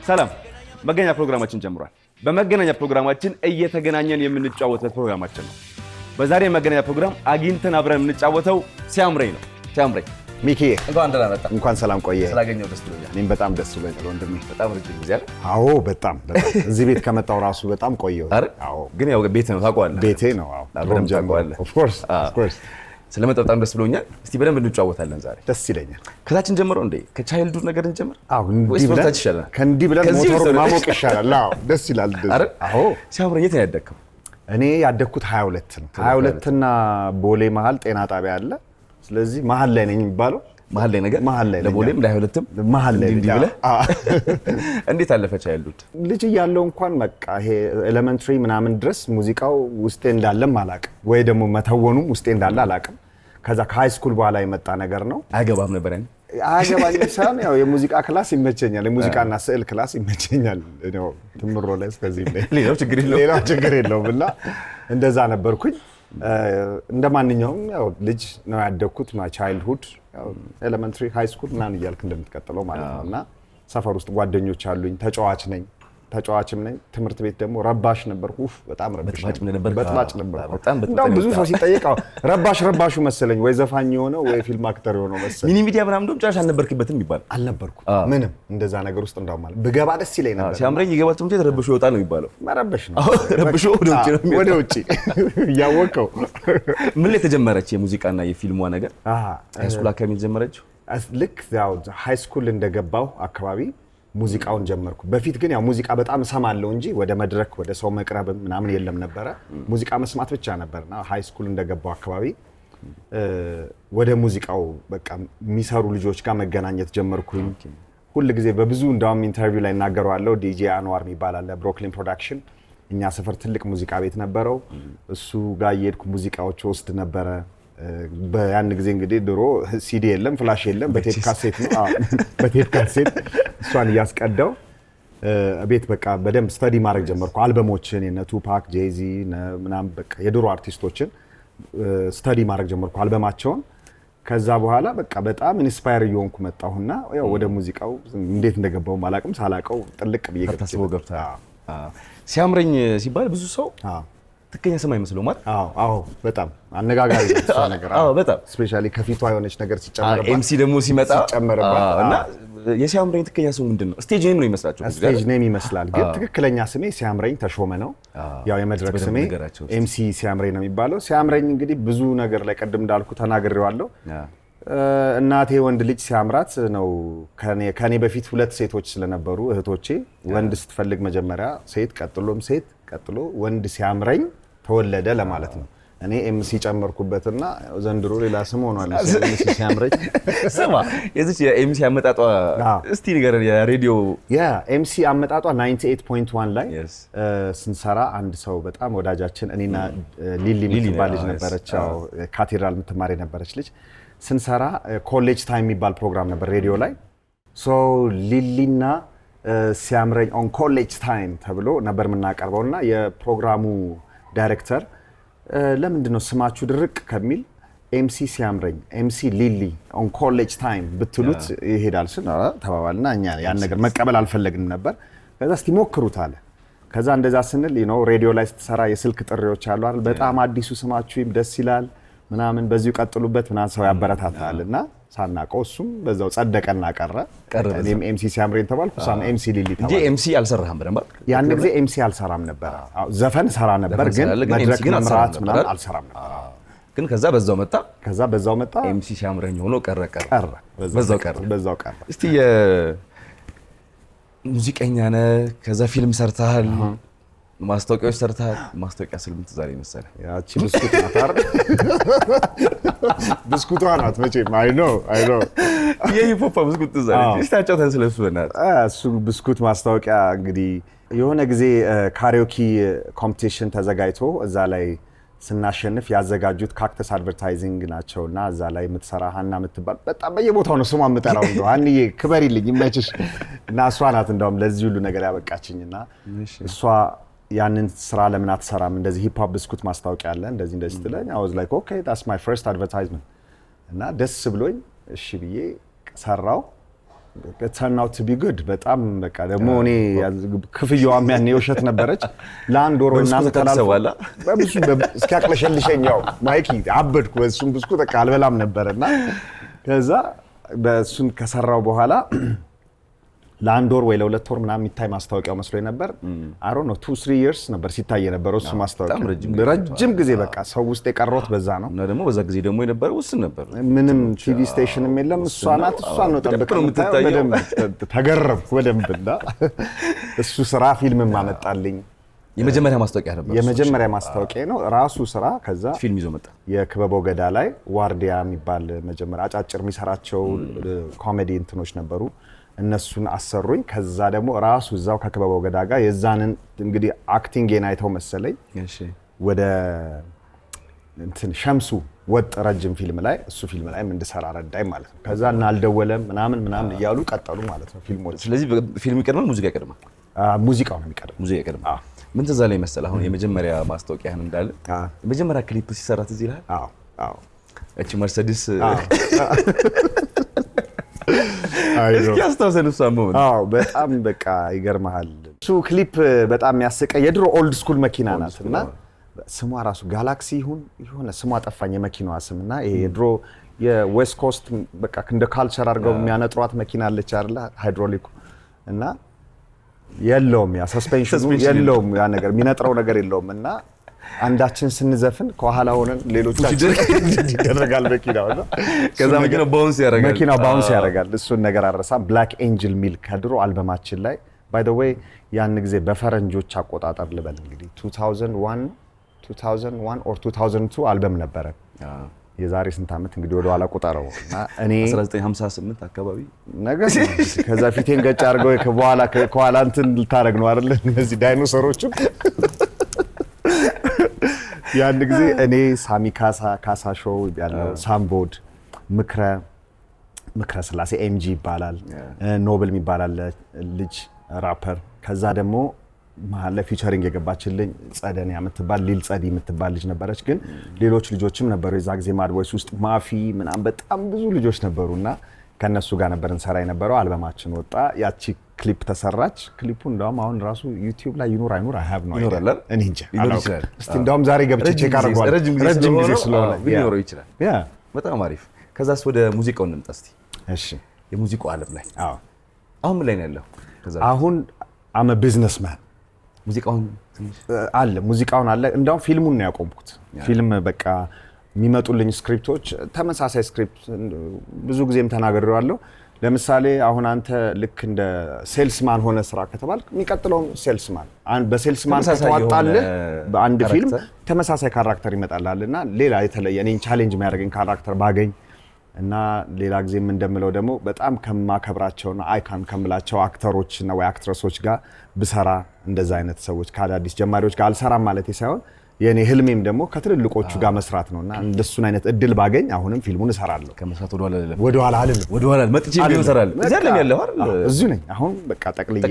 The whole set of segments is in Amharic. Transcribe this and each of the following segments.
ሰላም መገናኛ ፕሮግራማችን ጀምሯል። በመገናኛ ፕሮግራማችን እየተገናኘን የምንጫወትበት ፕሮግራማችን ነው። በዛሬ መገናኛ ፕሮግራም አግኝተን አብረን የምንጫወተው ሲያምረኝ ነው። ሲያምረኝ ሚኪ እንኳን ደህና መጣ። እንኳን ሰላም ቆየ። ስላገኘው ደስ ብሎኛል። እኔም በጣም ደስ ብሎኛል ወንድሜ። በጣም ረጅም ጊዜ አይደል? አዎ በጣም እዚህ ቤት ከመጣው ራሱ በጣም ቆየሁ። አዎ ግን ያው ቤት ነው ታውቀዋለህ። ቤቴ ነው። አዎ አብረን ታውቀዋለህ። ኦፍ ኮርስ ስለመጣው በጣም ደስ ብሎኛል። እስቲ በደንብ እንጫወታለን ዛሬ። ደስ ይለኛል። ከታችን ጀምሮ እንዴ ከቻይልድሁድ ነገር እንጀምር። አዎ እንዲህ ብለን ሞተሩን ማሞቅ ይሻላል። አዎ ደስ ይላል። አዎ ሲያምረኝ። የት ነው ያደግከው? እኔ ያደግኩት 22 ነው። 22 እና ቦሌ መሀል ጤና ጣቢያ አለ። ስለዚህ መሀል ላይ ነኝ የሚባለው። መሀል ላይ ነገር ለቦሌም ለ22ም መሀል ላይ እንዲህ ብለህ እንዴት አለፈ ቻይልድሁድ? ልጅ እያለሁ እንኳን በቃ ይሄ ኤሌመንተሪ ምናምን ድረስ ሙዚቃው ውስጤ እንዳለም አላውቅም፣ ወይ ደግሞ መተወኑም ውስጤ እንዳለ አላውቅም። ከዛ ከሃይ ስኩል በኋላ የመጣ ነገር ነው። አያገባም ነበር ያኔ? አያገባኝም ሳይሆን ያው የሙዚቃ ክላስ ይመቸኛል፣ የሙዚቃና ስዕል ክላስ ይመቸኛል። ነው ትምሮ ላይ እስከዚህ ላይ ሌላው ችግር የለውም እና እንደዛ ነበርኩኝ። እንደማንኛውም ያው ልጅ ነው ያደግኩት። ማይ ቻይልድሁድ ያው ኤሌመንተሪ ሃይ ስኩል ምናምን እያልክ እንደምትቀጥለው ማለት ነው። እና ሰፈር ውስጥ ጓደኞች አሉኝ። ተጫዋችም ነኝ። ትምህርት ቤት ደግሞ ረባሽ ነበርኩ። በጣም በጥባጭ ነበር። እንደውም ብዙ ሰው ሲጠይቀው ረባሹ መሰለኝ፣ ወይ ዘፋኝ የሆነው ወይ ፊልም አክተር የሆነው መሰለኝ። ሚኒ ሚዲያ ምናምን እንደውም ጫሽ አልነበርክበትም ይባላል። አልነበርኩም ምንም እንደዛ ነገር ውስጥ እንደውም ማለት ብገባ ደስ ይለኝ ነበር። ሲያምረኝ ይገባል። ትምህርት ቤት ረብሾ ይወጣል ነው የሚባለው። መረበሽ ነው። ረብሾ ወደ ውጪ እያወቀው። ምን ላይ ተጀመረች የሙዚቃና የፊልሟ ነገር? ሃይ ስኩል አካባቢ ተጀመረችው። ልክ ያው ሃይ ስኩል እንደገባው አካባቢ ሙዚቃውን ጀመርኩ። በፊት ግን ያው ሙዚቃ በጣም እሰማለሁ እንጂ ወደ መድረክ ወደ ሰው መቅረብ ምናምን የለም ነበረ። ሙዚቃ መስማት ብቻ ነበርና ሃይ ስኩል እንደገባው አካባቢ ወደ ሙዚቃው በቃ የሚሰሩ ልጆች ጋር መገናኘት ጀመርኩኝ። ሁል ጊዜ በብዙ እንደውም ኢንተርቪው ላይ እናገረዋለሁ። ዲጄ አንዋር የሚባል አለ፣ ብሮክሊን ፕሮዳክሽን። እኛ ሰፈር ትልቅ ሙዚቃ ቤት ነበረው። እሱ ጋር እየሄድኩ ሙዚቃዎች ወስድ ነበረ። በያን ጊዜ እንግዲህ ድሮ ሲዲ የለም፣ ፍላሽ የለም፣ በቴፕ ካሴት ነው። በቴፕ ካሴት እሷን እያስቀዳው ቤት በቃ በደንብ ስተዲ ማድረግ ጀመርኩ። አልበሞችን የነ ቱፓክ፣ ጄዚ ምናምን በቃ የድሮ አርቲስቶችን ስተዲ ማድረግ ጀመርኩ፣ አልበማቸውን። ከዛ በኋላ በቃ በጣም ኢንስፓየር እየሆንኩ መጣሁና ያው ወደ ሙዚቃው እንዴት እንደገባው ማላቅም ሳላቀው ጥልቅ ብዬ ገብታ። ሲያምረኝ ሲባል ብዙ ሰው ትክክለኛ ስም አይመስለው ማለት? አዎ በጣም አነጋጋሪ ነው ነገር። በጣም ስፔሻሊ ከፊቷ የሆነች ነገር ሲጨመርባት፣ ኤምሲ ደግሞ ሲመጣ እና የሲያምረኝ ትክክለኛ ስሙ ምንድነው? ስቴጅ ኔም ነው ይመስላችሁ? ስቴጅ ኔም ይመስላል፣ ግን ትክክለኛ ስሜ ሲያምረኝ ተሾመ ነው። ያው የመድረክ ስሜ ኤምሲ ሲያምረኝ ነው የሚባለው። ሲያምረኝ እንግዲህ ብዙ ነገር ላይ ቀደም እንዳልኩ ተናግሬዋለሁ። እናቴ ወንድ ልጅ ሲያምራት ነው። ከኔ በፊት ሁለት ሴቶች ስለነበሩ እህቶቼ፣ ወንድ ስትፈልግ መጀመሪያ ሴት፣ ቀጥሎም ሴት፣ ቀጥሎ ወንድ ሲያምረኝ ተወለደ ለማለት ነው። እኔ ኤምሲ ጨመርኩበትና ዘንድሮ ሌላ ስም ሆኗል። ኤምሲ ሲያምረኝ። ስማ የዚህ የኤምሲ አመጣጧ እስቲ ንገረን። የሬዲዮ ኤምሲ አመጣጧ 98.1 ላይ ስንሰራ አንድ ሰው በጣም ወዳጃችን እኔና ሊሊ የምትባል ልጅ ነበረች፣ ካቴድራል የምትማር የነበረች ልጅ ስንሰራ ኮሌጅ ታይም የሚባል ፕሮግራም ነበር ሬዲዮ ላይ። ሶ ሊሊና ሲያምረኝ ኦን ኮሌጅ ታይም ተብሎ ነበር የምናቀርበውና የፕሮግራሙ ዳይሬክተር ለምንድን ነው ስማችሁ ድርቅ ከሚል ኤምሲ ሲያምረኝ ኤምሲ ሊሊ ኦን ኮሌጅ ታይም ብትሉት ይሄዳል ስን ተባባልና እኛ ያን ነገር መቀበል አልፈለግንም ነበር። ከዛ እስቲ ሞክሩት አለ። ከዛ እንደዛ ስንል ሬዲዮ ላይ ስትሰራ የስልክ ጥሪዎች አሉ አይደል? በጣም አዲሱ ስማችሁም ደስ ይላል ምናምን በዚሁ ቀጥሉበት ምናምን ሰው ያበረታታልና ሳናቀው እሱም በዛው ጸደቀና ቀረ። እኔም ኤምሲ ሲያምረኝ ተባልኩ፣ እሷም ኤምሲ ሊሊ ተባልኩ። እንጂ ኤምሲ አልሰራህም በደንብ? ያን ጊዜ ኤምሲ አልሰራም ነበር። ዘፈን ሰራ ነበር ግን መድረክ መምራት ምናምን አልሰራም ነበር። ግን ከዛ በዛው መጣ ኤምሲ ሲያምረኝ ሆኖ ቀረ። በዛው ቀረ። እስቲ ሙዚቀኛ ነህ፣ ከዛ ፊልም ሰርተሃል፣ ማስታወቂያዎች ሰርተሃል። ማስታወቂያ ስልም ትዝ አለኝ መሰለህ? ያቺ ብስኩት ናት አይደል? ብስኩቷ ናት መቼም። አይ ኖ የሂፕ ሆፕ ብስኩት ትዝ አለኝ። እስቲ አጫውተን ስለሱ በእናትህ። እሱ ብስኩት ማስታወቂያ እንግዲህ የሆነ ጊዜ ካሪዮኪ ኮምፒቲሽን ተዘጋጅቶ እዛ ላይ ስናሸንፍ ያዘጋጁት ካክተስ አድቨርታይዚንግ ናቸውና እዛ ላይ የምትሰራ ሀና የምትባል በጣም በየቦታው ነው ስሟ የምጠራው። እንደው ሀኒዬ ክበሪልኝ ይመችሽ። እና እሷ ናት እንደውም ለዚህ ሁሉ ነገር ያበቃችኝና እሷ ያንን ስራ ለምን አትሰራም እንደዚህ ሂፕ ሆፕ ብስኩት ማስታወቂያ አለ እንደዚህ ስትለኝ I was like okay that's my first advertisement እና ደስ ብሎኝ እሺ ብዬ ሰራው። turn out to be good በጣም በቃ ደግሞ እኔ ክፍያዋም ያኔ የውሸት ነበረች ለአንድ ወር ምናምን ተላልፏል በብዙ እስኪያቅለሸልሸኛው ማይኪ አበድኩ በሱም ብስኩት በቃ አልበላም ነበርና ከዛ በሱን ከሰራው በኋላ ለአንድ ወር ወይ ለሁለት ወር ምናምን የሚታይ ማስታወቂያው መስሎኝ ነበር አይ ዶንት ኖ 2-3 years ነበር ሲታይ የነበረው እሱ ማስታወቂያ ረጅም ጊዜ በቃ ሰው ውስጥ የቀረውት በዛ ነው እና ደግሞ በዛ ጊዜ ደግሞ የነበረው ውስን ነበር ምንም ቲቪ ስቴሽንም የለም እሷ ነው ተጠብቀው በደንብ ተገረምኩ በደንብና እሱ ስራ ፊልም ማመጣልኝ የመጀመሪያ ማስታወቂያ ነበር የመጀመሪያ ማስታወቂያ ነው ራሱ ስራ ከዛ ፊልም ይዞ መጣ የክበበው ገዳ ላይ ዋርዲያ የሚባል መጀመሪያ አጫጭር የሚሰራቸው ኮሜዲ እንትኖች ነበሩ እነሱን አሰሩኝ ከዛ ደግሞ ራሱ እዛው ከክበበው ገዳ ጋር የዛንን እንግዲህ አክቲንግን አይተው መሰለኝ እሺ ወደ እንትን ሸምሱ ወጥ ረጅም ፊልም ላይ እሱ ፊልም ላይ እንድሰራ ረዳኝ ማለት ነው ከዛ እና አልደወለም ምናምን እያሉ ቀጠሉ ማለት ነው ፊልሞች ስለዚህ ፊልም ይቀድማል ሙዚቃ ይቀድማል ሙዚቃው ነው የሚቀድመው ሙዚቃ ይቀድማል ምን ትዝ አለኝ መሰለህ አሁን የመጀመሪያ ማስታወቂያህን እንዳለ የመጀመሪያ ክሊፕ ሲሰራ ትዝ ይልሃል አዎ እቺ መርሴዲስ ያስታውሰን እሷም በጣም በቃ ይገርምሃል እሱ ክሊፕ በጣም ያስቀ የድሮ ኦልድ ስኩል መኪና ናትና ስሟ ራሱ ጋላክሲ ይሁን ስሟ ጠፋኝ የመኪናዋ ስምና ይሄ የድሮ የዌስት ኮስት በቃ እንደ ካልቸር አድርገው የሚያነጥሯት መኪና አለች አይደል ሃይድሮሊክ እና የለውም ያ ሰስፔንሽኑ የለውም ያ ነገር የሚነጥረው ነገር የለውምና አንዳችን ስንዘፍን ከኋላ ሆነን ሌሎቻችን ይደረጋል መኪናው ነው ከዛ መኪናው ባውንስ ያደርጋል እሱን ነገር አረሳም ብላክ ኤንጅል ሚል ከድሮ አልበማችን ላይ ባይ ዘ ዌይ ያን ጊዜ በፈረንጆች አቆጣጠር ልበል እንግዲህ 2001 or 2002 አልበም ነበረ የዛሬ ስንት አመት እንግዲህ ወደ ኋላ ቆጣረው እና እኔ 1958 አካባቢ ነገር ከዛ ፊቴን ገጭ አድርገው ከኋላ እንትን ልታረግ ነው አይደል እነዚህ ዳይኖሰሮቹ ያን ጊዜ እኔ ሳሚ ካሳ ሾው ያለው ሳምቦድ ምክረ ስላሴ ኤምጂ ይባላል ኖብል የሚባል ልጅ ራፐር ከዛ ደግሞ መሀል ላይ ፊቸሪንግ የገባችልኝ ጸደኒያ የምትባል ሊል ጸዲ የምትባል ልጅ ነበረች ግን ሌሎች ልጆችም ነበሩ የዛ ጊዜ ማድ ቮይስ ውስጥ ማፊ ምናምን በጣም ብዙ ልጆች ነበሩና ከነሱ ጋር ነበር እንሰራ የነበረው አልበማችን ወጣ ያቺ ክሊፕ ተሰራች ክሊፑ እንደውም አሁን ራሱ ዩቲዩብ ላይ ይኖር አይኖር አይ ሃቭ ኖ አይዲያ እኔ እንጃ እስቲ እንደውም ዛሬ ገብቼ ቼክ አድርጓል ረጅም ጊዜ ስለሆነ ቢኖር ይችላል ያ በጣም አሪፍ ከዛስ ወደ ሙዚቃው እንምጣ እስቲ እሺ የሙዚቃው ዓለም ላይ አሁን ምን ላይ ነው ያለው አሁን አመ ቢዝነስማን ሙዚቃውን አለ እንደውም ፊልሙን ነው ያቆምኩት ፊልም በቃ የሚመጡልኝ ስክሪፕቶች ተመሳሳይ ስክሪፕት ብዙ ጊዜም ተናግሬዋለሁ ለምሳሌ አሁን አንተ ልክ እንደ ሴልስማን ሆነ ስራ ከተባልክ የሚቀጥለው ሴልስማን በሴልስማን ከተዋጣልህ በአንድ ፊልም ተመሳሳይ ካራክተር ይመጣልልና ሌላ የተለየ እኔን ቻሌንጅ የሚያደርገኝ ካራክተር ባገኝ እና ሌላ ጊዜም እንደምለው ደግሞ በጣም ከማከብራቸውና አይካን ከምላቸው አክተሮች እና ወይ አክትረሶች ጋር ብሰራ እንደዛ አይነት ሰዎች ከአዳዲስ ጀማሪዎች ጋር አልሰራም ማለት ሳይሆን የኔ ህልሜም ደግሞ ከትልልቆቹ ጋር መስራት ነውና እንደሱን አይነት እድል ባገኝ አሁንም ፊልሙን እሰራለሁ ከመስራት ወደኋላ አይደለም መጥቼ ቢሆን እሰራለሁ እዛለም ያለው አይደል እዚሁ ነኝ አሁን በቃ ጠቅልዬ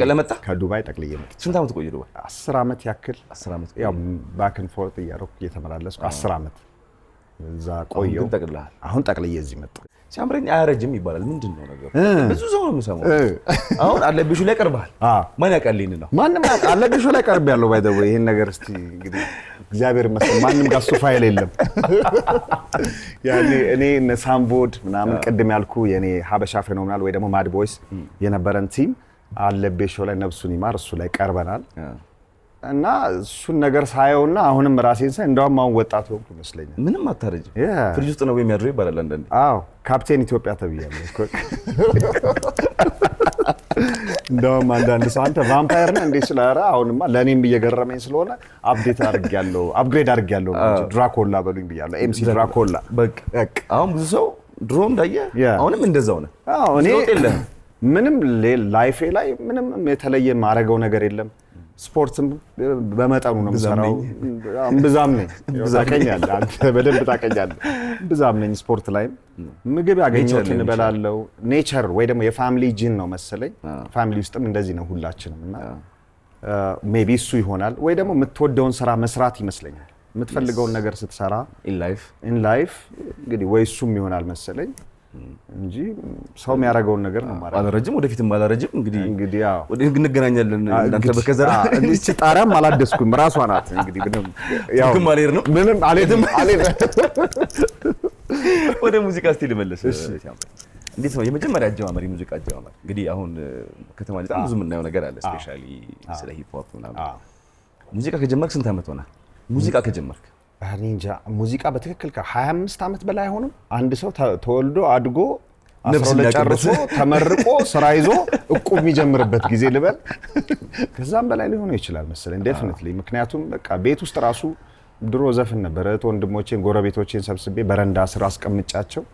ከዱባይ ጠቅልዬ መጣ ስንት አመት ቆየ ዱባይ 10 አመት ያክል 10 አመት ያው ባክ ኤንድ ፎርት እያደረኩ እየተመላለስኩ 10 አመት እዛ ቆየሁ አሁን ጠቅልዬ እዚህ መጣሁ ሲያምረኝ አያረጅም ይባላል ምንድነው ነገሩ ብዙ ሰው ነው የሚሰማው አሁን አለብሹ ላይ ቀርበሃል ማን ያቀልኝ ነው ማንም አለብሹ ላይ ቀርብ ያለው ባይ ዘ ዌይ ይሄን ነገር እስቲ እንግዲህ እግዚአብሔር ይመስገን ማንም ጋር ሱ ፋይል የለም ያኔ እኔ ሳምቦድ ምናምን ቅድም ያልኩ የኔ ሀበሻ ፌኖሜናል ወይ ደግሞ ማድ ቮይስ የነበረን ቲም አለብሹ ላይ ነፍሱን ይማር እሱ ላይ ቀርበናል እና እሱን ነገር ሳየውና አሁንም ራሴን ሳይ እንደውም አሁን ወጣት ሆንኩ ይመስለኛል ምንም አታረጅም ፍሪጅ ውስጥ ነው የሚያድረው ይባላል አንዳንዴ ካፕቴን ኢትዮጵያ ተብያለሁ እንደውም አንዳንድ ሰው አንተ ቫምፓየር ነህ እንዴ ስለራ አሁንማ ለኔም እየገረመኝ ስለሆነ አፕግሬድ አድርጌያለሁ ድራኮላ በሉኝ ብያለሁ ኤምሲ ድራኮላ በቃ አሁን ብዙ ሰው ድሮ እንዳየ አሁንም እንደዛው ነው እኔ ምንም ላይፌ ላይ ምንም የተለየ ማረገው ነገር የለም ስፖርትም በመጠኑ ነው የምሰራው ብዛም ነኝ ታውቀኛለህ አንተ በደንብ ታውቀኛለህ ብዛም ነኝ ስፖርት ላይ ምግብ ያገኘሁትን እበላለሁ ኔቸር ወይ ደግሞ የፋሚሊ ጂን ነው መሰለኝ ፋሚሊ ውስጥም እንደዚህ ነው ሁላችንም እና ሜቢ እሱ ይሆናል ወይ ደግሞ የምትወደውን ስራ መስራት ይመስለኛል የምትፈልገውን ነገር ስትሰራ ኢን ላይፍ እንግዲህ ወይ እሱም ይሆናል መሰለኝ እንጂ ሰው የሚያደርገውን ነገር ነው ማለት። አላረጅም ወደፊትም አላረጅም። እንግዲህ ያው እንገናኛለን እንዳንተ በከዘራ እቺ ጣሪያም አላደስኩም ራሷ ናት እንግዲህ ምንም አልሄድ ነው ምንም አልሄድም። ወደ ሙዚቃ ስቲል መለስ። እንዴት ነው የመጀመሪያ አጀማመር የሙዚቃ አጀማመር? እንግዲህ አሁን ከተማ ላይ በጣም ብዙ የምናየው ነገር አለ ስፔሻሊ ስለ ሂፕ ሆፕ ምናምን። ሙዚቃ ከጀመርክ ስንት ዓመት ሆነ? ሙዚቃ ከጀመርክ እኔ እንጃ ሙዚቃ በትክክል ከ25 ዓመት በላይ አይሆንም። አንድ ሰው ተወልዶ አድጎ 12 ጨርሶ ተመርቆ ስራ ይዞ እቁብ የሚጀምርበት ጊዜ ልበል ከዛም በላይ ሊሆን ይችላል መሰለኝ ዴፊኒትሊ። ምክንያቱም በቃ ቤት ውስጥ ራሱ ድሮ ዘፈን ነበረ። ወንድሞቼን ጎረቤቶቼን ሰብስቤ በረንዳ ስራ አስቀምጫቸው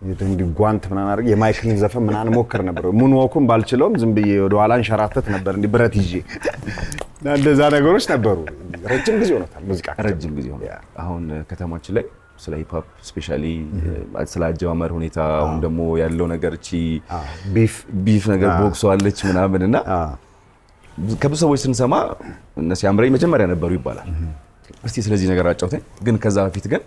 እንዲህ ጓንት ምናምን አድርጌ የማይክልን ዘፈን ምናምን ሞክር ነበር። ሙንወኩን ባልችለውም ዝም ብዬ ወደ ኋላ እንሸራተት ነበር እንዲህ ብረት ይዤ። እንደዛ ነገሮች ነበሩ። ረጅም ጊዜ ሆኖታል ሙዚቃ ረጅም ጊዜ ሆኖ አሁን ከተማችን ላይ ስለ ሂፕ ሆፕ ስፔሻሊ ስለ አጀማመር ሁኔታ አሁን ደግሞ ያለው ነገር እቺ ቢፍ ነገር ቦክስ አለች ምናምን እና ከብዙ ሰዎች ስንሰማ እነ ሲያምረኝ መጀመሪያ ነበሩ ይባላል። እስቲ ስለዚህ ነገር አጫውተኝ። ግን ከዛ በፊት ግን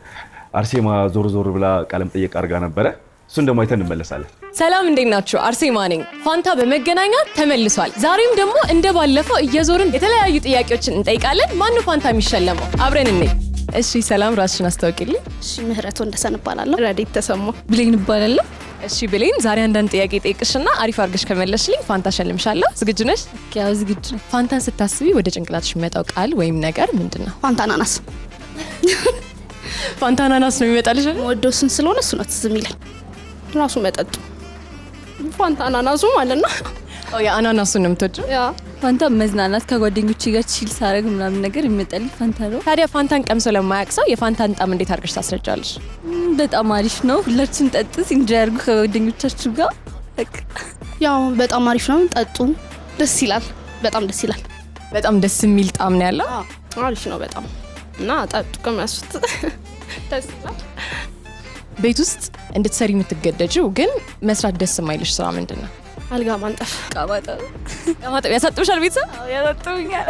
አርሴማ ዞር ዞር ብላ ቃለም ጠየቅ አድርጋ ነበረ። እሱን ደግሞ አይተን እንመለሳለን። ሰላም እንዴት ናችሁ? አርሴማ ነኝ። ፋንታ በመገናኛ ተመልሷል። ዛሬም ደግሞ እንደባለፈው እየዞርን የተለያዩ ጥያቄዎችን እንጠይቃለን። ማን ነው ፋንታ የሚሸለመው? አብረን እንይ። እሺ ሰላም፣ ራስሽን አስተዋውቂልኝ። እሺ ምህረቱ እንደሰን እባላለሁ። ረዲት ተሰማ። ብሌን እባላለሁ። እሺ ብሌን፣ ዛሬ አንዳንድ ጥያቄ ጠይቅሽና አሪፍ አድርገሽ ከመለስሽልኝ ፋንታ ሸልምሻለሁ። ዝግጁ ነሽ? ያው ዝግጁ ነኝ። ፋንታን ስታስቢ ወደ ጭንቅላትሽ የሚመጣው ቃል ወይም ነገር ምንድነው? ፋንታ አናናስ። ፋንታ አናናስ ነው የሚመጣልሽ? ወደው ስን ስለሆነ እሱ ነው ትዝ የሚለኝ። ራሱ መጠጡ ፋንታ አናናሱ ማለት ነው። የአናናሱን ነው የምትወጂው? ያ ፋንታ መዝናናት ከጓደኞቼ ጋር ቺል ሳረግ ምናምን ነገር ይመጣልኝ ፋንታ ነው። ታዲያ ፋንታን ቀምሶ ለማያውቅ ሰው የፋንታን ጣም እንዴት አድርገሽ ታስረጃለሽ? በጣም አሪፍ ነው። ሁላችን ጠጡት ኢንጆይ አድርጉ ከጓደኞቻችሁ ጋር። ያው በጣም አሪፍ ነው። ጠጡ። ደስ ይላል። በጣም ደስ ይላል። በጣም ደስ የሚል ጣም ነው ያለው። አሪፍ ነው በጣም እና ጠጡ ከመስት ደስ ይላል። ቤት ውስጥ እንድትሰሪ የምትገደጂው ግን መስራት ደስ የማይልሽ ስራ ምንድን ነው? አልጋ ማንጠፍ፣ ማጠብ። ያሳጥብሻል? ቤተሰብ ያሳጥቡኛል።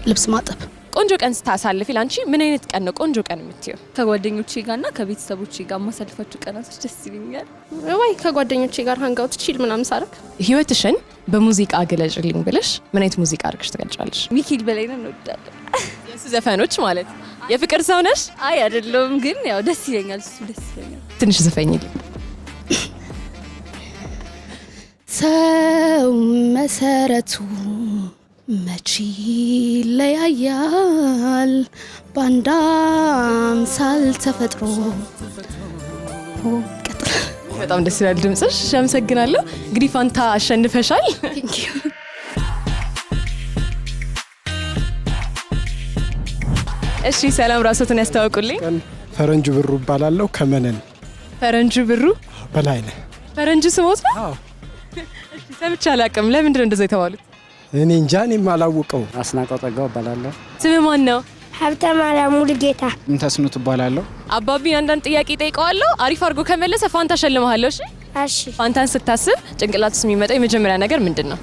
ልብስ ማጠብ። ቆንጆ ቀን ስታሳልፊ ላንቺ ምን አይነት ቀን ነው ቆንጆ ቀን የምትይው? ከጓደኞቼ ጋርና ከቤተሰቦቼ ጋር ማሳልፋቸው ቀናቶች ደስ ይሉኛል። ወይ ከጓደኞቼ ጋር ሃንጋውት ቺል ምናምን ሳረክ። ህይወትሽን በሙዚቃ ግለጭልኝ ብለሽ ምን አይነት ሙዚቃ አድርገሽ ትገልጫለሽ? ሚካኤል በላይነህ እንወዳለን። የሱ ዘፈኖች ማለት የፍቅር ሰው ነሽ? አይ አይደለም፣ ግን ያው ደስ ይለኛል። እሱ ደስ ይለኛል። ትንሽ ዘፈኝልኝ። ሰው መሰረቱ መቼ ይለያያል፣ በአንድ አምሳል ተፈጥሮ። በጣም ደስ ይላል ድምፅሽ። አመሰግናለሁ። እንግዲህ ፋንታ አሸንፈሻል። እሺ ሰላም፣ ራስዎትን ያስተዋውቁልኝ። ፈረንጁ ብሩ እባላለሁ ከመነን። ፈረንጁ ብሩ በላይነህ። ፈረንጁ ስሞት ነው? አዎ። እሺ ሰምቼ አላውቅም። ለምንድን ነው እንደዛ የተባሉት? እኔ እንጃ፣ እኔም አላውቀው። አስናቀው ጠጋው እባላለሁ። ስምህ ማን ነው? ሀብተ ማርያም ሙሉጌታ። እንተስኑት እባላለሁ። አባቢን አንዳንድ ጥያቄ ጠይቀዋለሁ። አሪፍ አድርጎ ከመለሰ ፋንታ ሸልመሃለሁ። እሺ እሺ። ፋንታን ስታስብ ጭንቅላት ውስጥ የሚመጣው የመጀመሪያ ነገር ምንድን ነው?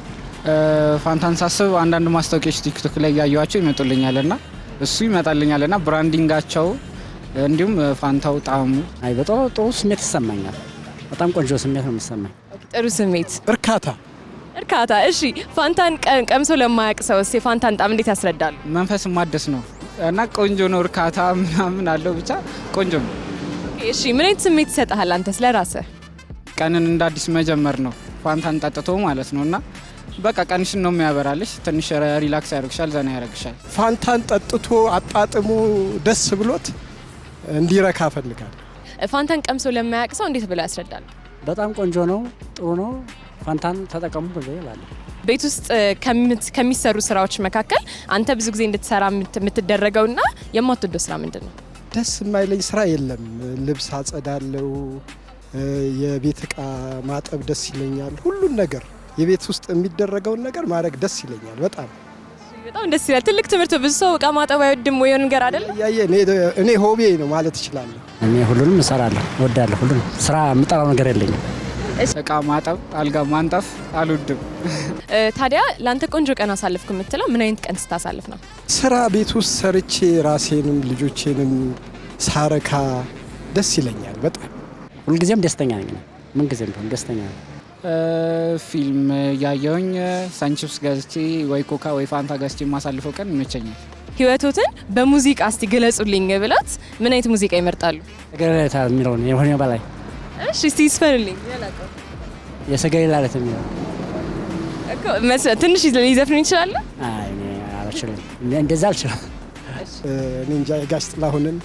ፋንታን ሳስብ አንዳንድ ማስታወቂያዎች ቲክቶክ ላይ ያዩዋቸው ይመጡልኛልና እሱ ይመጣልኛልና ብራንዲንጋቸው እንዲሁም ፋንታው ጣዕሙ አይ በጣም ጥሩ ስሜት ይሰማኛል። በጣም ቆንጆ ስሜት ነው የሚሰማኝ። ጥሩ ስሜት፣ እርካታ። እሺ ፋንታን ቀምሶ ለማያውቅ ሰው የፋንታን ጣዕም እንዴት ያስረዳሉ? መንፈስ ማደስ ነው እና ቆንጆ ነው። እርካታ ምናምን አለው፣ ብቻ ቆንጆ ነው። እሺ ምን አይነት ስሜት ይሰጥሃል አንተ ስለራስህ? ቀንን እንደ አዲስ መጀመር ነው ፋንታን ጠጥቶ ማለት ነውና በቃ ቀንሽን ነው የሚያበራልሽ። ትንሽ ሪላክስ ያደርግሻል፣ ዘና ያደርግሻል። ፋንታን ጠጥቶ አጣጥሞ ደስ ብሎት እንዲረካ እፈልጋለሁ። ፋንታን ቀምሶ ለማያውቅ ሰው እንዴት ብለው ያስረዳሉ? በጣም ቆንጆ ነው፣ ጥሩ ነው። ፋንታን ተጠቀሙ ብለው ይላሉ። ቤት ውስጥ ከሚሰሩ ስራዎች መካከል አንተ ብዙ ጊዜ እንድትሰራ የምትደረገውና የማትወደው ስራ ምንድን ነው? ደስ የማይለኝ ስራ የለም። ልብስ አጸዳለው፣ የቤት እቃ ማጠብ ደስ ይለኛል። ሁሉን ነገር የቤት ውስጥ የሚደረገውን ነገር ማድረግ ደስ ይለኛል። በጣም ደስ ይላል። ትልቅ ትምህርት። ብዙ ሰው እቃ ማጠብ አይወድም ወይ ነገር አይደል? እኔ ሆቤ ነው ማለት እችላለሁ። እኔ ሁሉንም እሰራለሁ፣ እወዳለሁ። ሁሉንም ስራ የምጠላው ነገር የለኝም። እቃ ማጠብ፣ አልጋ ማንጠፍ አልወድም። ታዲያ ለአንተ ቆንጆ ቀን አሳልፍኩ የምትለው ምን አይነት ቀን ስታሳልፍ ነው? ስራ ቤት ውስጥ ሰርቼ ራሴንም ልጆቼንም ሳረካ ደስ ይለኛል በጣም። ሁልጊዜም ደስተኛ ነኝ። ምን ጊዜም ቢሆን ደስተኛ ነኝ። ፊልም ያየሁኝ ሳንቺፕስ ገዝቼ ወይ ኮካ ወይ ፋንታ ገዝቼ የማሳልፈው ቀን ይመቸኛል። ህይወቶትን በሙዚቃ እስቲ ገለጹልኝ ብላት ምን አይነት ሙዚቃ ይመርጣሉ? ሰገሌታ የሚለውን የሆነ በላይ እሺ እስቲ ይስፈንልኝ። ያላቀው የሰገሌታ የሚለው እኮ ትንሽ ሊዘፍኑ ይችላል? አይ እኔ አልችልም፣ እንደዛ አልችልም። እኔ እንጃ የጋሽ ጥላሁንን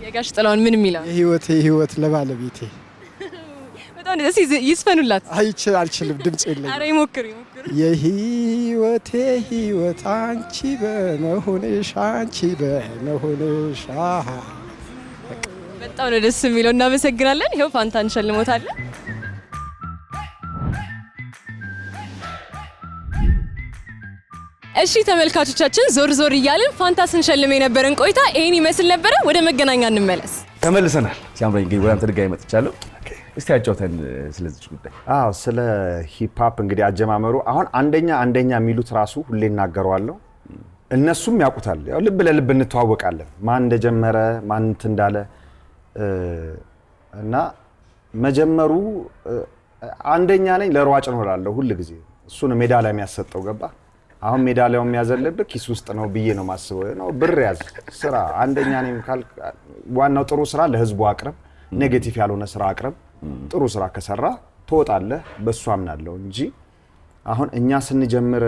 የጋሽ ጥላሁን ምን የሚለው የህይወት ለባለቤቴ በጣም ደስ ይስፈኑላት። አልችልም፣ ድምጽ የለኝም። ኧረ ይሞክሩ። የህይወቴ ህይወት አንቺ በመሆንሽ በጣም ነው ደስ የሚለው። እናመሰግናለን። ይኸው ፋንታ እንሸልሞታለን። እሺ ተመልካቾቻችን ዞር ዞር እያልን ፋንታ ስንሸልም የነበረን ቆይታ ይሄን ይመስል ነበረ። ወደ መገናኛ እንመለስ። ተመልሰናል። ሲያምረኝ እንግዲህ ወደ አንተ ድጋሚ መጥቻለሁ። እስቲ አጫውተን ስለዚህ ጉዳይ። አዎ ስለ ሂፕ ሆፕ እንግዲህ አጀማመሩ አሁን አንደኛ የሚሉት ራሱ ሁሌ እናገረዋለሁ። እነሱም ያውቁታል። ያው ልብ ለልብ እንተዋወቃለን። ማን እንደጀመረ ማን እንትን እንዳለ እና መጀመሩ አንደኛ ነኝ ለሯጭ ነው እላለሁ ሁሉ ጊዜ። እሱ ነው ሜዳሊያ የሚያሰጠው ገባ። አሁን ሜዳሊያው የሚያዘልብህ ኪስ ውስጥ ነው ብዬ ነው ማስበው። ነው ብር ያዝ ስራ አንደኛ ነኝ ካልክ ዋናው ጥሩ ስራ ለህዝቡ አቅርብ፣ ኔጌቲቭ ያልሆነ ስራ አቅርብ። ጥሩ ስራ ከሰራ ትወጣለህ። በሱ አምናለሁ እንጂ አሁን እኛ ስንጀምር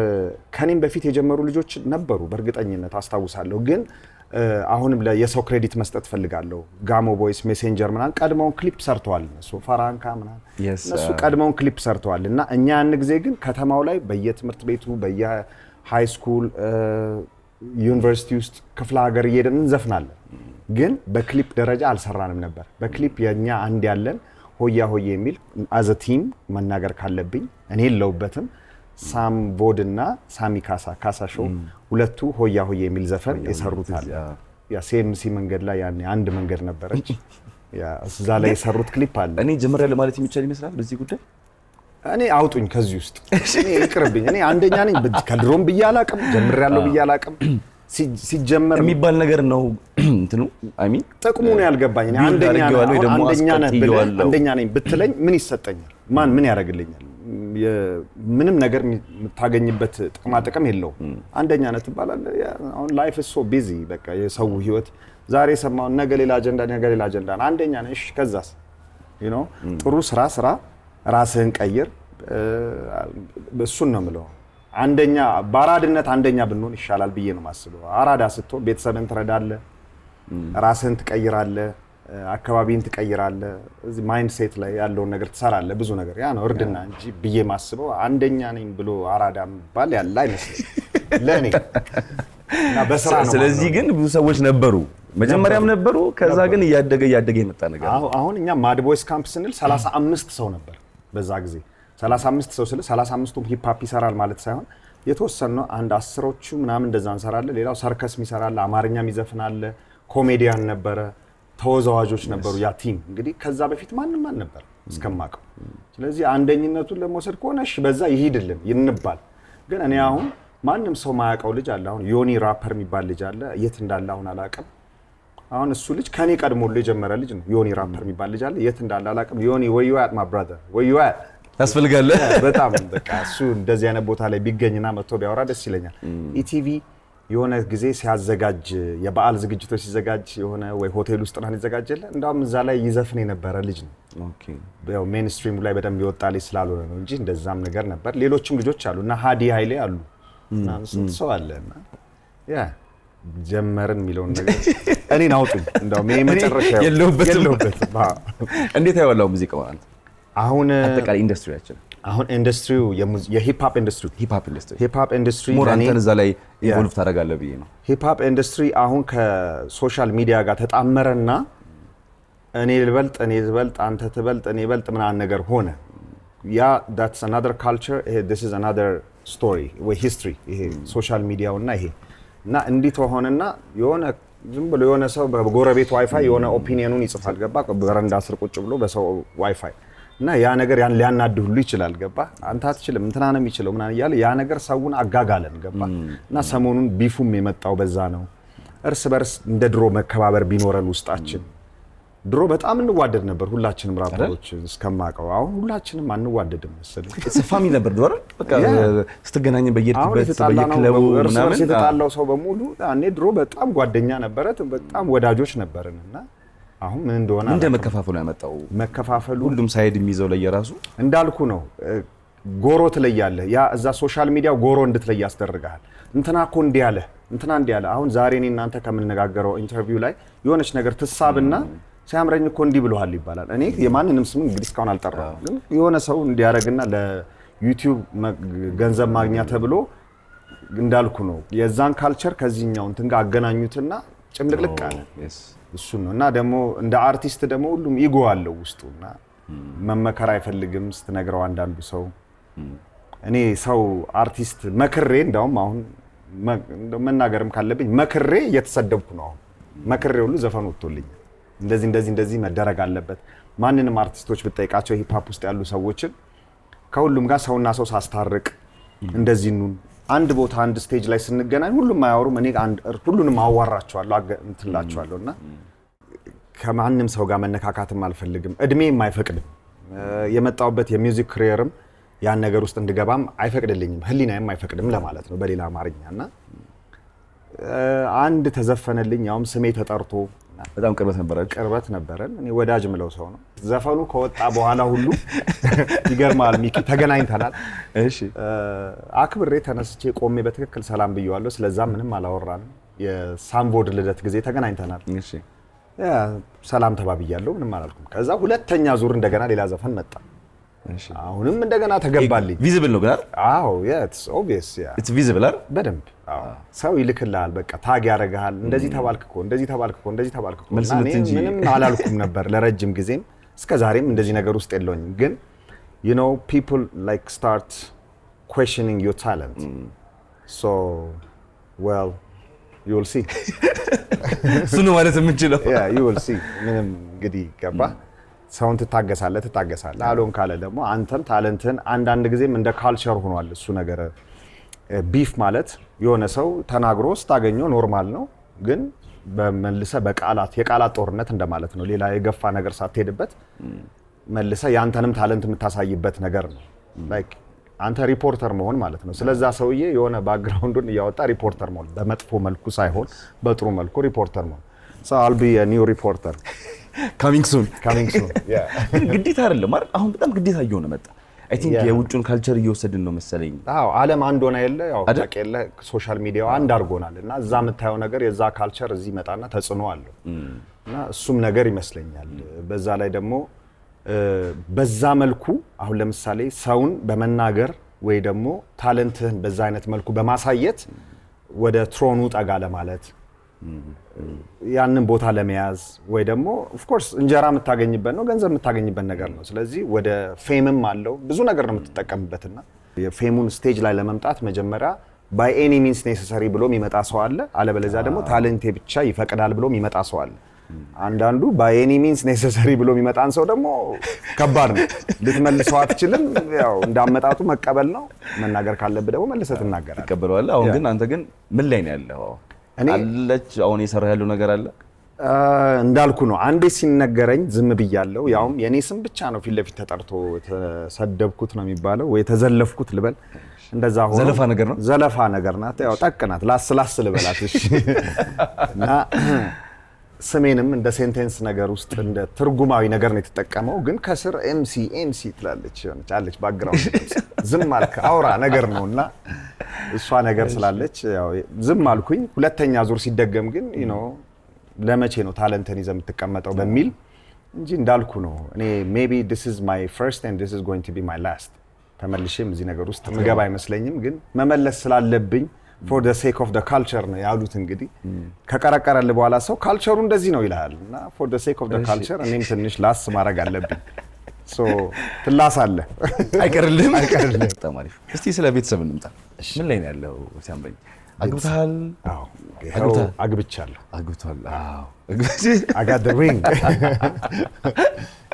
ከኔም በፊት የጀመሩ ልጆች ነበሩ በእርግጠኝነት አስታውሳለሁ። ግን አሁንም የሰው ክሬዲት መስጠት ፈልጋለሁ። ጋሞ ቦይስ፣ ሜሴንጀር ምናምን ቀድመውን ክሊፕ ሰርተዋል። እነሱ ፈራንካ ምናምን እነሱ ቀድመውን ክሊፕ ሰርተዋል። እና እኛ ያን ጊዜ ግን ከተማው ላይ በየትምህርት ቤቱ በየሃይ ስኩል ዩኒቨርሲቲ ውስጥ ክፍለ ሀገር እየሄድን እንዘፍናለን። ግን በክሊፕ ደረጃ አልሰራንም ነበር። በክሊፕ የኛ አንድ ያለን ሆያ ሆዬ የሚል አዘ ቲም መናገር ካለብኝ እኔ የለውበትም። ሳም ቮድ እና ሳሚ ካሳ ሾው ሁለቱ ሆያ ሆዬ የሚል ዘፈን የሰሩታል። ያ ሴምሲ መንገድ ላይ ያኔ አንድ መንገድ ነበረች። ያ እዛ ላይ የሰሩት ክሊፕ አለ። እኔ ጀምሬያለሁ ማለት የሚቻል ይመስላል በዚህ ጉዳይ። እኔ አውጡኝ ከዚህ ውስጥ እኔ ይቅርብኝ። እኔ አንደኛ ነኝ ከድሮም ብዬ አላቅም፣ ጀምሬያለሁ ብዬ አላቅም። ሲጀመር የሚባል ነገር ነው እንትኑ አይ ሚን ጥቅሙ ነው ያልገባኝ። እኔ አንደኛ ነኝ ብትለኝ ምን ይሰጠኛል? ማን ምን ያደርግልኛል? ምንም ነገር የምታገኝበት ጥቅማ ጥቅም የለውም። አንደኛ ነህ ትባላለህ። አሁን ላይፍ ኢዝ ሶ ቢዚ በቃ የሰው ህይወት ዛሬ ሰማው ነገ ሌላ አጀንዳ አንደኛ ነህ። እሺ ከዛስ ዩ ኖ ጥሩ ስራ ራስህን ቀይር። እሱን ነው የምለው። አንደኛ ባራድነት አንደኛ ብንሆን ይሻላል ብዬ ነው የማስበው። አራዳ ስትሆን ቤተሰብን ትረዳለህ፣ ራስህን ትቀይራለህ፣ አካባቢን ትቀይራለህ። እዚህ ማይንድ ሴት ላይ ያለውን ነገር ትሰራለህ፣ ብዙ ነገር ያ ነው እርድና እንጂ ብዬ ማስበው አንደኛ ነኝ ብሎ አራዳ ባል ያለ አይመስልም ለኔ። እና በስራ ነው። ስለዚህ ግን ብዙ ሰዎች ነበሩ፣ መጀመሪያም ነበሩ፣ ከዛ ግን እያደገ የመጣ ነገር ነው። አሁን እኛ ማድ ቦይስ ካምፕ ስንል 35 ሰው ነበር በዛ ጊዜ። 35 ሰው ስለ 35ቱም ሂፕ ሆፕ ይሰራል ማለት ሳይሆን የተወሰነ አንድ 10ዎቹ ምናምን እንደዛ እንሰራለን። ሌላው ሰርከስ ይሰራል፣ አማርኛ ይዘፍናል፣ ኮሜዲያን ነበረ፣ ተወዛዋዦች ነበሩ። ያ ቲም እንግዲህ ከዛ በፊት ማንም ነበር እስከማቀው። ስለዚህ አንደኝነቱን ለመውሰድ ከሆነ እሺ በዛ ይሄድልን ይንባል። ግን እኔ አሁን ማንም ሰው ማያውቀው ልጅ አለ። አሁን ዮኒ ራፐር የሚባል ልጅ አለ፣ የት እንዳለ አሁን አላውቅም። አሁን እሱ ልጅ ከኔ ቀድሞ የጀመረ ልጅ ነው። ዮኒ ራፐር የሚባል ልጅ አለ፣ የት እንዳለ አላውቅም። ዮኒ ወዩ አት ማ ብራዘር ወዩ አት ያስፈልጋል በጣም በቃ እሱ እንደዚህ አይነት ቦታ ላይ ቢገኝና መጥቶ ቢያወራ ደስ ይለኛል። ኢቲቪ የሆነ ጊዜ ሲያዘጋጅ የበዓል ዝግጅቶች ሲዘጋጅ የሆነ ወይ ሆቴል ውስጥ ነው ይዘጋጀለ። እንዳውም እዛ ላይ ይዘፍን የነበረ ልጅ ነው። ኦኬ ያው ሜንስትሪም ላይ በደንብ ይወጣ ልጅ ስላልሆነ ነው እንጂ እንደዛም ነገር ነበር። ሌሎችም ልጆች አሉ እና ሃዲ ኃይሌ አሉ እና ስንት ሰው አለና ያ ጀመርን የሚለውን ነገር እኔን አውጡኝ። እንዳውም የመጨረሻ የለውበትም። እንዴት ያወላው ሙዚቃ ማለት አሁን አጠቃላይ ኢንዱስትሪያችን አሁን ኢንዱስትሪው የሂፕ ሆፕ ኢንዱስትሪ ሞር አንተን እዛ ላይ ኢንቮልቭ ታደርጋለህ ብዬ ነው። ሂፕ ሆፕ ኢንዱስትሪ አሁን ከሶሻል ሚዲያ ጋር ተጣመረና እኔ ልበልጥ አንተ ትበልጥ እኔ ልበልጥ ምናምን ነገር ሆነ። ያ that's another culture this is another story ወይ history ይሄ ሶሻል ሚዲያውና ይሄ እና እንዲህ ተሆነና የሆነ ዝም ብሎ የሆነ ሰው በጎረቤት ዋይፋይ የሆነ ኦፒኒየኑን ይጽፋል ገባ በረንዳ ስር ቁጭ ብሎ በሰው ዋይፋይ እና ያ ነገር ያን ሊያናድህ ሁሉ ይችላል ገባ አንተ አትችልም እንትና ነው የሚችለው ምናምን እያለ ያ ነገር ሰውን አጋጋለን ገባ እና ሰሞኑን ቢፉም የመጣው በዛ ነው። እርስ በርስ እንደ ድሮ መከባበር ቢኖረን ውስጣችን ድሮ በጣም እንዋደድ ነበር ሁላችንም ራፐሮች እስከማውቀው። አሁን ሁላችንም አንዋደድም መሰለኝ። ፋሚ ነበር ድሮ በቃ ስትገናኝ በየድበት በየክለቡ ምናምን የተጣላው ሰው በሙሉ እኔ ድሮ በጣም ጓደኛ ነበረ፣ በጣም ወዳጆች ነበርንና አሁን ምን እንደሆነ እንደ መከፋፈሉ ያመጣው መከፋፈሉ ሁሉም ሳይድ የሚይዘው ለየራሱ እንዳልኩ ነው። ጎሮ ትለያለህ። ያ እዛ ሶሻል ሚዲያው ጎሮ እንድትለይ ያስደርጋል። እንትና እኮ እንዲህ ያለ እንትና እንዲህ ያለ። አሁን ዛሬ እኔ እናንተ ከምንነጋገረው ኢንተርቪው ላይ የሆነች ነገር ትሳብና ሲያምረኝ እኮ እንዲህ ብለዋል ይባላል። እኔ የማንንም ስም እንግዲህ እስካሁን አልጠራም፣ ግን የሆነ ሰው እንዲያረግና ለዩቲዩብ ገንዘብ ማግኛ ተብሎ እንዳልኩ ነው የዛን ካልቸር ከዚህኛው እንትን ጋር አገናኙትና ጭምልቅልቅ አለ። እሱ ነው እና ደግሞ እንደ አርቲስት ደግሞ ሁሉም ኢጎ አለው ውስጡና መመከር አይፈልግም ስትነግረው አንዳንዱ ሰው። እኔ ሰው አርቲስት መክሬ እንደውም አሁን መናገርም ካለብኝ መክሬ እየተሰደብኩ ነው። አሁን መክሬ ሁሉ ዘፈን ወጥቶልኝ እንደዚህ መደረግ አለበት። ማንንም አርቲስቶች ብጠይቃቸው ሂፕ ሆፕ ውስጥ ያሉ ሰዎችን ከሁሉም ጋር ሰውና ሰው ሳስታርቅ እንደዚህ ኑን አንድ ቦታ አንድ ስቴጅ ላይ ስንገናኝ ሁሉም አያወሩም፣ እኔ ሁሉንም አዋራቸዋለሁ እንትላቸዋለሁና ከማንም ሰው ጋር መነካካትም አልፈልግም። እድሜም አይፈቅድም። የመጣውበት የሚውዚክ ካሪየርም ያን ነገር ውስጥ እንድገባም አይፈቅድልኝም፣ ህሊናዬም አይፈቅድም ለማለት ነው በሌላ አማርኛና አንድ ተዘፈነልኝ፣ ያውም ስሜ ተጠርቶ በጣም ቅርበት ነበረን። እኔ ወዳጅ ምለው ሰው ነው። ዘፈኑ ከወጣ በኋላ ሁሉ ይገርማል ሚኪ ተገናኝተናል። እሺ አክብሬ ተነስቼ ቆሜ በትክክል ሰላም ብየዋለሁ። ስለዛ ምንም አላወራንም። የሳምቦድ ልደት ጊዜ ተገናኝተናል። እሺ ሰላም ተባብያለሁ፣ ምንም አላልኩም። ከዛ ሁለተኛ ዙር እንደገና ሌላ ዘፈን መጣ። አሁንም እንደገና ተገባልኝ። ቪዚብል ነው ግን አይደል? አዎ ኢትስ ኦብቪየስ ኢትስ ቪዚብል አይደል? በደንብ ሰው ይልክልሃል፣ በቃ ታግ ያደርግሃል። እንደዚህ ተባልክ እኮ ምንም አላልኩም ነበር ለረጅም ጊዜም እስከዛሬም እንደዚህ ነገር ውስጥ የለውኝም። ግን you know people like start questioning your talent. So well you will see. እሱ ነው ማለት የምንችለው። you will see ምንም እንግዲህ ገባ ሰውን ትታገሳለህ አሎን ካለ ደግሞ አንተም ታለንትን አንዳንድ ጊዜም እንደ ካልቸር ሆኗል እሱ ነገር። ቢፍ ማለት የሆነ ሰው ተናግሮ ስታገኘው ኖርማል ነው፣ ግን በመልሰ የቃላት ጦርነት እንደማለት ነው። ሌላ የገፋ ነገር ሳትሄድበት መልሰ ያንተንም ታለንት የምታሳይበት ነገር ነው። ላይክ አንተ ሪፖርተር መሆን ማለት ነው። ስለዛ ሰውዬ የሆነ ባክግራውንዱን እያወጣ ሪፖርተር መሆን፣ በመጥፎ መልኩ ሳይሆን በጥሩ መልኩ ሪፖርተር መሆን። So I'll be a new reporter. coming soon yeah. ግዴታ አይደለም አይደል? አሁን በጣም ግዴታ እየሆነ መጣ። አይ ቲንክ የውጭውን ካልቸር እየወሰድን ነው መሰለኝ። አዎ ዓለም አንድ ሆነ የለ ያው ታውቂያለ ሶሻል ሚዲያው አንድ አድርጎናልና እዛ የምታየው ነገር የዛ ካልቸር እዚህ መጣና ተጽዕኖ አለው እና እሱም ነገር ይመስለኛል። በዛ ላይ ደግሞ በዛ መልኩ አሁን ለምሳሌ ሰውን በመናገር ወይ ደግሞ ታለንትህን በዛ አይነት መልኩ በማሳየት ወደ ትሮኑ ጠጋ ለማለት ያንን ቦታ ለመያዝ ወይ ደግሞ ኦፍ ኮርስ እንጀራ የምታገኝበት ነው፣ ገንዘብ የምታገኝበት ነገር ነው። ስለዚህ ወደ ፌምም አለው ብዙ ነገር ነው የምትጠቀምበትና የፌሙን ስቴጅ ላይ ለመምጣት መጀመሪያ by any means necessary ብሎ የሚመጣ ሰው አለ፣ አለበለዚያ ደግሞ ታለንቴ ብቻ ይፈቅዳል ብሎ የሚመጣ ሰው አለ። አንዳንዱ by any means necessary ብሎ የሚመጣን ሰው ደግሞ ከባድ ነው፣ ልትመልሰው አትችልም። ያው እንዳመጣጡ መቀበል ነው። መናገር ካለብህ ደግሞ መልሰህ ትናገራለህ፣ ትቀበለዋለህ። አሁን ግን አንተ ግን ምን ላይ ነው ያለው? አለች አሁን የሰራ ያለው ነገር አለ እንዳልኩ ነው። አንዴ ሲነገረኝ ዝም ብያለሁ። ያውም የኔ ስም ብቻ ነው ፊት ለፊት ተጠርቶ ተሰደብኩት ነው የሚባለው ወይ ተዘለፍኩት ልበል፣ እንደዛ ሆኖ ዘለፋ ነገር ናት። ያው ጠቅናት ላስላስ ልበላት። እሺ እና ስሜንም እንደ ሴንቴንስ ነገር ውስጥ እንደ ትርጉማዊ ነገር ነው የተጠቀመው። ግን ከስር ኤምሲ ትላለች ሆነች አለች ባክግራውንድ ዝም አልክ አውራ ነገር ነውና እሷ ነገር ስላለች ያው ዝም አልኩኝ። ሁለተኛ ዙር ሲደገም ግን ለመቼ ነው ታለንትን ይዘህ የምትቀመጠው በሚል እንጂ እንዳልኩ ነው። እኔ ሜቢ this is my first and this is going to be my last ተመልሼም እዚህ ነገር ውስጥ ምገባ አይመስለኝም። ግን መመለስ ስላለብኝ for the sake of the culture ነው ያሉት። እንግዲህ ከቀረቀረል በኋላ ሰው ካልቸሩ እንደዚህ ነው ይላል እና for the sake of the culture እኔም ትንሽ ላስ ማድረግ አለብኝ። ሶ ትላሳለህ አይቀርልህም። በጣም አሪፍ። እስቲ ስለ ቤተሰብ እንምጣ። ምን ላይ ነው ያለው ሲያምበኝ? አግብተሃል? አዎ አግብቻለሁ። አግብቷል? አዎ I got the ring.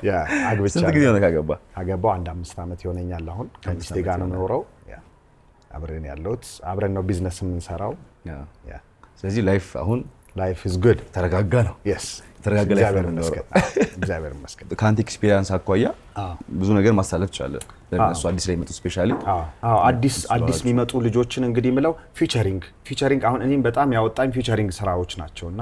ያ አግብቻለሁ። ስንት ጊዜ ሆነ ካገባ? ካገባው 5 ዓመት ይሆነኛል። አሁን ከሚስቴ ጋር ነው የምኖረው። አብረን ያለሁት አብረን ነው ቢዝነስ የምንሰራው። ስለዚህ ላይፍ አሁን life is good ተረጋጋ ነው። yes ተረጋጋ ላይ ነው። እግዚአብሔር ይመስገን። ከአንተ ኤክስፒሪየንስ አኳያ ብዙ ነገር ማሳለፍ ትችላለህ። ለእነሱ አዲስ ላይ መጡ ስፔሻሊ አዲስ የሚመጡ ልጆችን እንግዲህ ምለው ፊቸሪንግ አሁን እኔም በጣም ያወጣኝ ፊቸሪንግ ስራዎች ናቸውና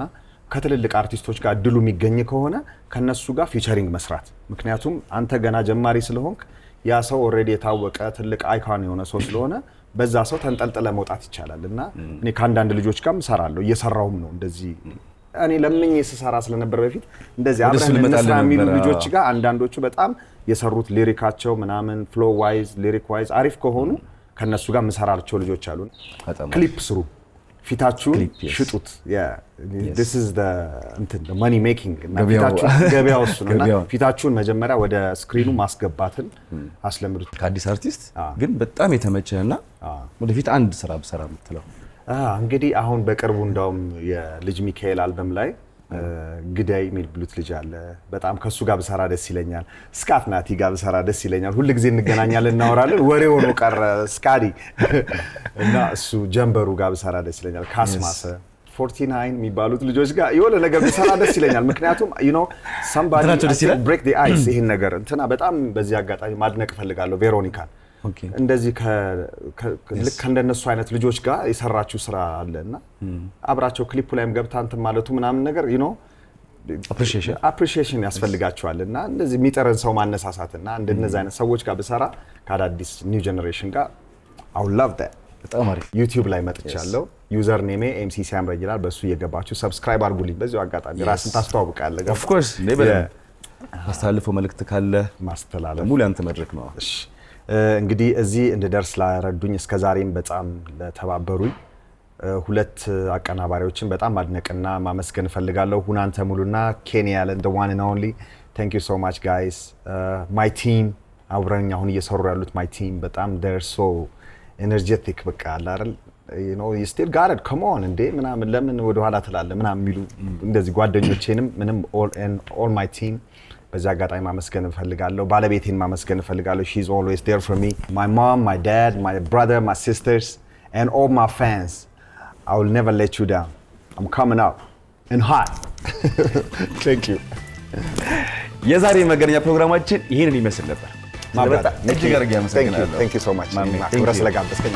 ከትልልቅ አርቲስቶች ጋር እድሉ የሚገኝ ከሆነ ከነሱ ጋር ፊቸሪንግ መስራት። ምክንያቱም አንተ ገና ጀማሪ ስለሆንክ ያ ሰው ኦልሬዲ የታወቀ ትልቅ አይኮን የሆነ ሰው ስለሆነ በዛ ሰው ተንጠልጥለ መውጣት ይቻላል። እና እኔ ከአንዳንድ ልጆች ጋርም እሰራለሁ እየሰራውም ነው። እንደዚህ እኔ ለምኜ ስሰራ ስለነበር በፊት እንደዚህ አብረን እንስራ የሚሉ ልጆች ጋር አንዳንዶቹ በጣም የሰሩት ሊሪካቸው ምናምን ፍሎ ዋይዝ ሊሪክ ዋይዝ አሪፍ ከሆኑ ከነሱ ጋር ምሰራቸው ልጆች አሉ። ክሊፕ ስሩ፣ ፊታችሁን ሽጡት። this is the money making እና ፊታችሁን ገበያው እሱ ነው። እና ፊታችሁን መጀመሪያ ወደ ስክሪኑ ማስገባትን አስለምዱት። ከአዲስ አርቲስት ግን በጣም የተመቸህና ወደፊት አንድ ስራ ብሰራ የምትለው? እንግዲህ አሁን በቅርቡ እንዳውም የልጅ ሚካኤል አልበም ላይ ግዳይ የሚል ብሉት ልጅ አለ። በጣም ከሱ ጋር ብሰራ ደስ ይለኛል። ስካት ናቲ ጋር ብሰራ ደስ ይለኛል። ሁሉ ጊዜ እንገናኛለን፣ እናወራለን፣ ወሬ ሆኖ ቀረ ስካዲ እና እሱ ጀንበሩ ጋር ብሰራ ደስ ይለኛል። ካስማሰ 49 የሚባሉት ልጆች ጋር የሆነ ነገር ብሰራ ደስ ይለኛል። ምክንያቱም somebody break the ice ይሄን ነገር እንትና በጣም በዚህ አጋጣሚ ማድነቅ እፈልጋለሁ ቬሮኒካን። እንደዚህ ልክ እንደነሱ አይነት ልጆች ጋር የሰራችሁ ስራ አለና አብራቸው ክሊፑ ላይም ገብታ እንትን ማለቱ ምናምን ነገር appreciation ያስፈልጋቸዋልና እንደዚህ የሚጠረን ሰው ማነሳሳትና እንደነዚህ አይነት ሰዎች ጋር ብሰራ ከአዳዲስ ኒው ጀነሬሽን ጋር I would love that። በጣም አሪፍ። ዩቲዩብ ላይ መጥቻለሁ። ዩዘር ኔሜ ኤምሲ ሲያምረኝ ይላል። በሱ እየገባችሁ ሰብስክራይብ አድርጉልኝ። በዚሁ አጋጣሚ ራስን ታስተዋውቃለህ። ኦፍ ኮርስ ማስተላለፈው መልእክት ካለ ማስተላለፍ ሙሉ አንተ መድረክ ነው። እሺ እንግዲህ እዚህ እንድደርስ ላረዱኝ እስከዛሬም በጣም ለተባበሩኝ ሁለት አቀናባሪዎችን በጣም ማድነቅና ማመስገን ፈልጋለሁ። ሁናንተ ሙሉና ኬንያ ያለን the one and only thank you so much guys. my team አብረኛ አሁን እየሰሩ ያሉት my team በጣም they're so energetic በቃ አይደል you still got it come on እንዴ ምናምን ለምን ወደ ኋላ ትላለህ ምናምን የሚሉ እንደዚህ ጓደኞቼንም ምንም all my team በዛ አጋጣሚ ማመስገን እፈልጋለሁ። ባለቤቴን ማመስገን እፈልጋለሁ። she's always there for me. my mom, my dad, my brother, my sisters and all my fans. I will never let you down. I'm coming out and hot. Thank you. የዛሬ መገናኛ ፕሮግራማችን ይሄንን ይመስል ነበር። ማብራሪያ እጅግ አድርጌ አመሰግናለሁ። Thank you so much. ማክብረ ስለጋበዝከኝ